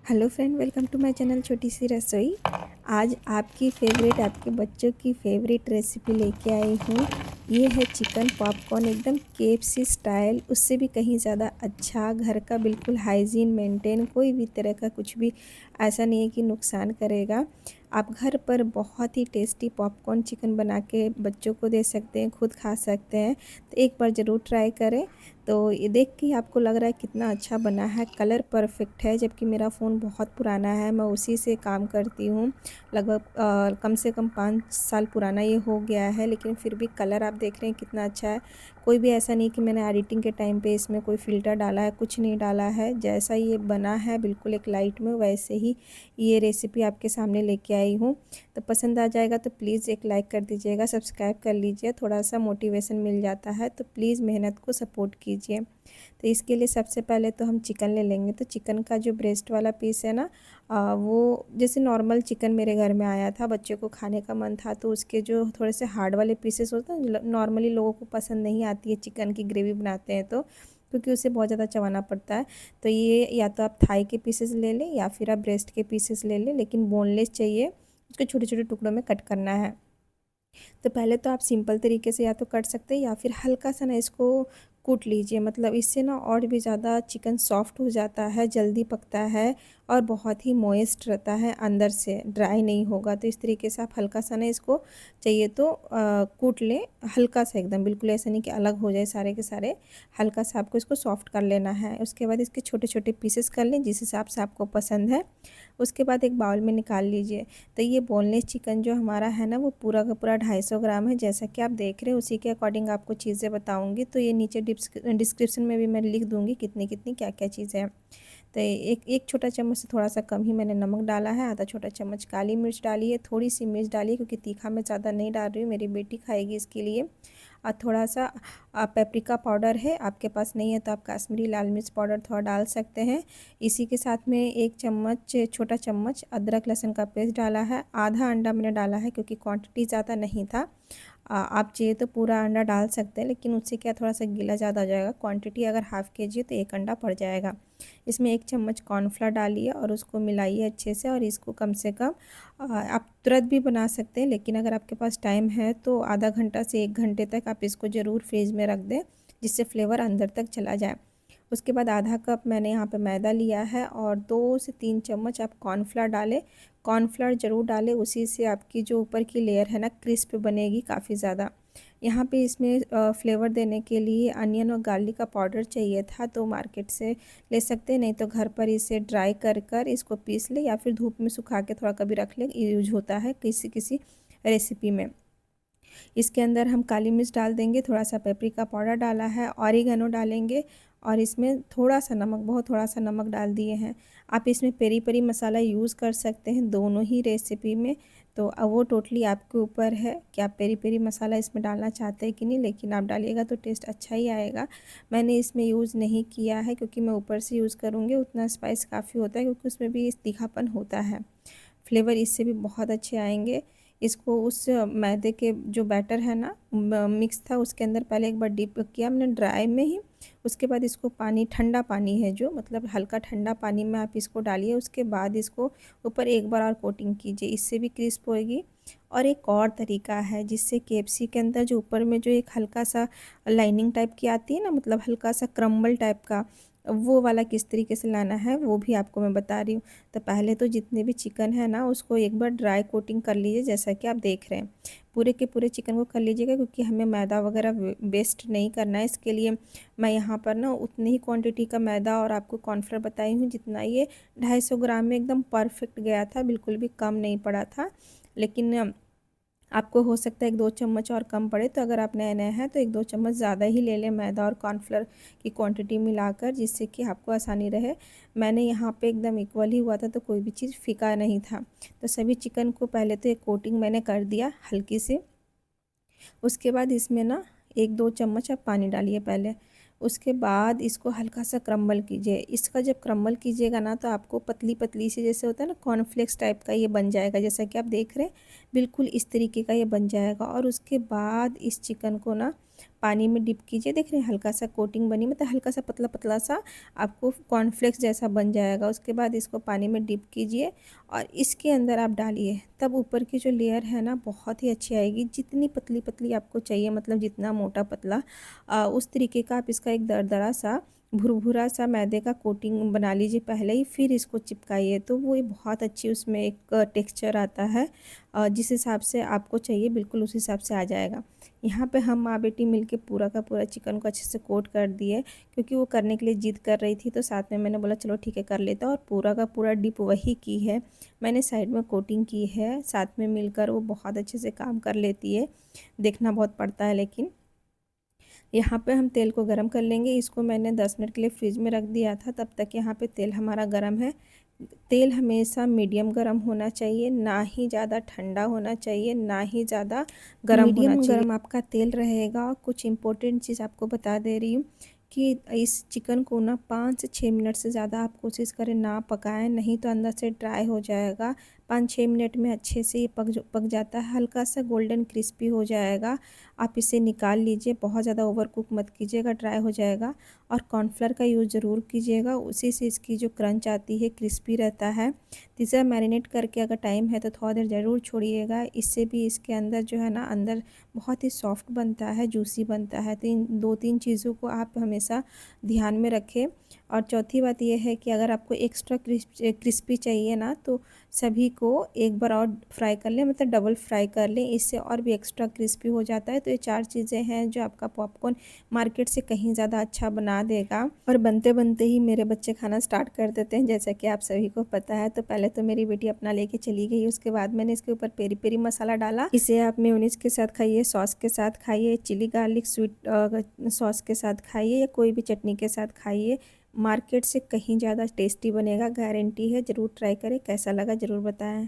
Hello friend, welcome to my channel छोटी सी रसोई। आज आपकी फेवरेट, आपके बच्चों की फेवरेट रेसिपी लेके आई हूँ। ये है चिकन पॉपकॉर्न, एकदम केएफसी स्टाइल, उससे भी कहीं ज़्यादा अच्छा, घर का बिल्कुल हाइजीन मेंटेन, कोई भी तरह का कुछ भी ऐसा नहीं है कि नुकसान करेगा। आप घर पर बहुत ही टेस्टी पॉपकॉर्न चिकन बना के बच्चों को दे सकते हैं, खुद खा सकते हैं। तो एक बार ज़रूर ट्राई करें। तो ये देख के आपको लग रहा है कितना अच्छा बना है, कलर परफेक्ट है। जबकि मेरा फ़ोन बहुत पुराना है, मैं उसी से काम करती हूँ। लगभग कम से कम 5 साल पुराना ये हो गया है, लेकिन फिर भी कलर आप देख रहे हैं कितना अच्छा है। कोई भी ऐसा नहीं कि मैंने एडिटिंग के टाइम पे इसमें कोई फ़िल्टर डाला है, कुछ नहीं डाला है। जैसा ये बना है बिल्कुल एक लाइट में, वैसे ही ये रेसिपी आपके सामने लेके आई हूँ। तो पसंद आ जाएगा तो प्लीज़ एक लाइक कर दीजिएगा, सब्सक्राइब कर लीजिए, थोड़ा सा मोटिवेशन मिल जाता है। तो प्लीज़ मेहनत को सपोर्ट कीजिए। तो इसके लिए सबसे पहले तो हम चिकन ले लेंगे। तो चिकन का जो ब्रेस्ट वाला पीस है ना, वो जैसे नॉर्मल चिकन मेरे घर में आया था, बच्चों को खाने का मन था, तो उसके जो थोड़े से हार्ड वाले पीसेस होते हैं, नॉर्मली लोगों को पसंद नहीं आती है चिकन की ग्रेवी बनाते हैं तो, क्योंकि उसे बहुत ज़्यादा चबाना पड़ता है। तो ये या तो आप थाई के पीसेस ले लें या फिर आप ब्रेस्ट के पीसेस ले लें, लेकिन बोनलेस चाहिए। उसको छोटे छोटे टुकड़ों में कट करना है। तो पहले तो आप सिंपल तरीके से या तो कट सकते हैं या फिर हल्का सा ना इसको कूट लीजिए। मतलब इससे ना और भी ज़्यादा चिकन सॉफ्ट हो जाता है, जल्दी पकता है और बहुत ही मॉइस्ट रहता है, अंदर से ड्राई नहीं होगा। तो इस तरीके से आप हल्का सा ना इसको चाहिए तो कूट लें, हल्का सा एकदम, बिल्कुल ऐसा नहीं कि अलग हो जाए सारे के सारे। हल्का सा आपको इसको सॉफ्ट कर लेना है। उसके बाद इसके छोटे छोटे पीसेस कर लें जिस हिसाब से आपको पसंद है। उसके बाद एक बाउल में निकाल लीजिए। तो ये बोनलेस चिकन जो हमारा है ना, वो पूरा का पूरा 250 ग्राम है। जैसा कि आप देख रहे हैं उसी के अकॉर्डिंग आपको चीज़ें बताऊंगी। तो ये नीचे डिस्क्रिप्शन में भी मैं लिख दूंगी कितनी कितनी क्या क्या चीज़ें हैं। तो एक एक छोटा चम्मच से थोड़ा सा कम ही मैंने नमक डाला है। आधा छोटा चम्मच काली मिर्च डाली है, थोड़ी सी मिर्च डाली है क्योंकि तीखा मैं ज़्यादा नहीं डाल रही हूँ, मेरी बेटी खाएगी इसके लिए। और थोड़ा सा पेपरिका पाउडर है, आपके पास नहीं है तो आप कश्मीरी लाल मिर्च पाउडर थोड़ा डाल सकते हैं। इसी के साथ में एक चम्मच, छोटा चम्मच अदरक लहसुन का पेस्ट डाला है। आधा अंडा मैंने डाला है क्योंकि क्वांटिटी ज़्यादा नहीं था। आप चाहिए तो पूरा अंडा डाल सकते हैं, लेकिन उससे क्या थोड़ा सा गीला ज़्यादा हो जाएगा। क्वांटिटी अगर हाफ़ केजी है तो एक अंडा पड़ जाएगा। इसमें एक चम्मच कॉर्नफ्लोर डालिए और उसको मिलाइए अच्छे से। और इसको कम से कम आप तुरंत भी बना सकते हैं, लेकिन अगर आपके पास टाइम है तो आधा घंटा से 1 घंटे तक आप इसको ज़रूर फ्रीज में रख दें, जिससे फ्लेवर अंदर तक चला जाए। उसके बाद आधा कप मैंने यहाँ पे मैदा लिया है और 2 से 3 चम्मच आप कॉर्नफ्लोर डालें। कॉर्नफ्लोर ज़रूर डालें, उसी से आपकी जो ऊपर की लेयर है ना क्रिस्प बनेगी काफ़ी ज़्यादा। यहाँ पे इसमें फ्लेवर देने के लिए अनियन और गार्लिक का पाउडर चाहिए था, तो मार्केट से ले सकते हैं, नहीं तो घर पर इसे ड्राई कर कर इसको पीस ले या फिर धूप में सुखा के थोड़ा कभी रख ले, यूज होता है किसी किसी रेसिपी में। इसके अंदर हम काली मिर्च डाल देंगे, थोड़ा सा पेपरिका पाउडर डाला है, ऑरिगेनो डालेंगे और इसमें थोड़ा सा नमक, बहुत थोड़ा सा नमक डाल दिए हैं। आप इसमें पेरी पेरी मसाला यूज़ कर सकते हैं दोनों ही रेसिपी में। तो अब वो टोटली आपके ऊपर है कि आप पेरी पेरी मसाला इसमें डालना चाहते हैं कि नहीं, लेकिन आप डालिएगा तो टेस्ट अच्छा ही आएगा। मैंने इसमें यूज़ नहीं किया है क्योंकि मैं ऊपर से यूज़ करूँगी, उतना स्पाइस काफ़ी होता है क्योंकि उसमें भी तीखापन होता है। फ्लेवर इससे भी बहुत अच्छे आएंगे। इसको उस मैदे के जो बैटर है ना, मिक्स था, उसके अंदर पहले एक बार डिप किया हमने ड्राई में ही। उसके बाद इसको पानी, ठंडा पानी है जो, मतलब हल्का ठंडा पानी में आप इसको डालिए। उसके बाद इसको ऊपर एक बार और कोटिंग कीजिए, इससे भी क्रिस्प होएगी। और एक और तरीका है जिससे केएफसी के अंदर जो ऊपर में जो एक हल्का सा लाइनिंग टाइप की आती है ना, मतलब हल्का सा क्रम्बल टाइप का, वो वाला किस तरीके से लाना है वो भी आपको मैं बता रही हूँ। तो पहले तो जितने भी चिकन है ना, उसको एक बार ड्राई कोटिंग कर लीजिए, जैसा कि आप देख रहे हैं। पूरे के पूरे चिकन को कर लीजिएगा क्योंकि हमें मैदा वगैरह वेस्ट नहीं करना है। इसके लिए मैं यहाँ पर ना उतनी ही क्वांटिटी का मैदा और आपको कॉर्नफ्लोर बताई हूँ जितना ये 250 ग्राम में एकदम परफेक्ट गया था, बिल्कुल भी कम नहीं पड़ा था। लेकिन आपको हो सकता है 1-2 चम्मच और कम पड़े, तो अगर आप नए नए हैं तो 1-2 चम्मच ज़्यादा ही ले लें मैदा और कॉर्नफ्लोर की क्वांटिटी मिलाकर, जिससे कि आपको आसानी रहे। मैंने यहाँ पे एकदम इक्वल ही हुआ था, तो कोई भी चीज़ फीका नहीं था। तो सभी चिकन को पहले तो एक कोटिंग मैंने कर दिया हल्की सी। उसके बाद इसमें ना 1-2 चम्मच आप पानी डालिए पहले। उसके बाद इसको हल्का सा क्रम्बल कीजिए। इसका जब क्रम्बल कीजिएगा ना, तो आपको पतली पतली सी, जैसे होता है ना कॉर्नफ्लेक्स टाइप का, ये बन जाएगा। जैसा कि आप देख रहे हैं बिल्कुल इस तरीके का ये बन जाएगा। और उसके बाद इस चिकन को ना पानी में डिप कीजिए। देख रहे हैं हल्का सा कोटिंग बनी, मतलब हल्का सा पतला पतला सा आपको कॉर्नफ्लेक्स जैसा बन जाएगा। उसके बाद इसको पानी में डिप कीजिए और इसके अंदर आप डालिए, तब ऊपर की जो लेयर है ना बहुत ही अच्छी आएगी। जितनी पतली पतली आपको चाहिए, मतलब जितना मोटा पतला उस तरीके का आप इसका एक दरदरा सा भुरभुरा सा मैदे का कोटिंग बना लीजिए पहले ही, फिर इसको चिपकाइए। तो वो ये बहुत अच्छी उसमें एक टेक्सचर आता है। जिस हिसाब से आपको चाहिए बिल्कुल उस हिसाब से आ जाएगा। यहाँ पे हम माँ बेटी मिलके पूरा का पूरा चिकन को अच्छे से कोट कर दिए, क्योंकि वो करने के लिए जिद कर रही थी, तो साथ में मैंने बोला चलो ठीक है कर लेता हूँ। और पूरा का पूरा डिप वही की है मैंने, साइड में कोटिंग की है। साथ में मिलकर वो बहुत अच्छे से काम कर लेती है, देखना बहुत पड़ता है। लेकिन यहाँ पे हम तेल को गरम कर लेंगे। इसको मैंने 10 मिनट के लिए फ्रिज में रख दिया था, तब तक यहाँ पे तेल हमारा गरम है। तेल हमेशा मीडियम गरम होना चाहिए, ना ही ज़्यादा ठंडा होना चाहिए, ना ही ज़्यादा गरम होना चाहिए। मीडियम गरम आपका तेल रहेगा। कुछ इम्पोर्टेंट चीज़ आपको बता दे रही हूँ कि इस चिकन को ना 5 से 6 मिनट से ज़्यादा आप कोशिश करें ना पकाएं, नहीं तो अंदर से ड्राई हो जाएगा। 5-6 मिनट में अच्छे से ये पक जाता है, हल्का सा गोल्डन क्रिस्पी हो जाएगा। आप इसे निकाल लीजिए, बहुत ज़्यादा ओवर कुक मत कीजिएगा, ड्राई हो जाएगा। और कॉर्नफ्लोर का यूज़ ज़रूर कीजिएगा, उसी से इसकी जो क्रंच आती है क्रिस्पी रहता है। तीसरा, मैरिनेट करके अगर टाइम है तो थोड़ा देर ज़रूर छोड़िएगा, इससे भी इसके अंदर जो है ना अंदर बहुत ही सॉफ्ट बनता है, जूसी बनता है। तो इन 2-3 चीज़ों को आप हमेशा ध्यान में रखें। और चौथी बात यह है कि अगर आपको एक्स्ट्रा क्रिस्पी चाहिए ना, तो सभी को एक बार और फ्राई कर लें, मतलब डबल फ्राई कर लें, इससे और भी एक्स्ट्रा क्रिस्पी हो जाता है। तो ये 4 चीज़ें हैं जो आपका पॉपकॉर्न मार्केट से कहीं ज़्यादा अच्छा बना देगा। और बनते बनते ही मेरे बच्चे खाना स्टार्ट कर देते हैं, जैसा कि आप सभी को पता है। तो पहले तो मेरी बेटी अपना लेके चली गई, उसके बाद मैंने इसके ऊपर पेरी पेरी मसाला डाला। इसे आप मेयोनीज के साथ खाइए, सॉस के साथ खाइए, चिली गार्लिक स्वीट सॉस के साथ खाइए, या कोई भी चटनी के साथ खाइए। मार्केट से कहीं ज़्यादा टेस्टी बनेगा, गारंटी है। ज़रूर ट्राई करें, कैसा लगा ज़रूर बताएं।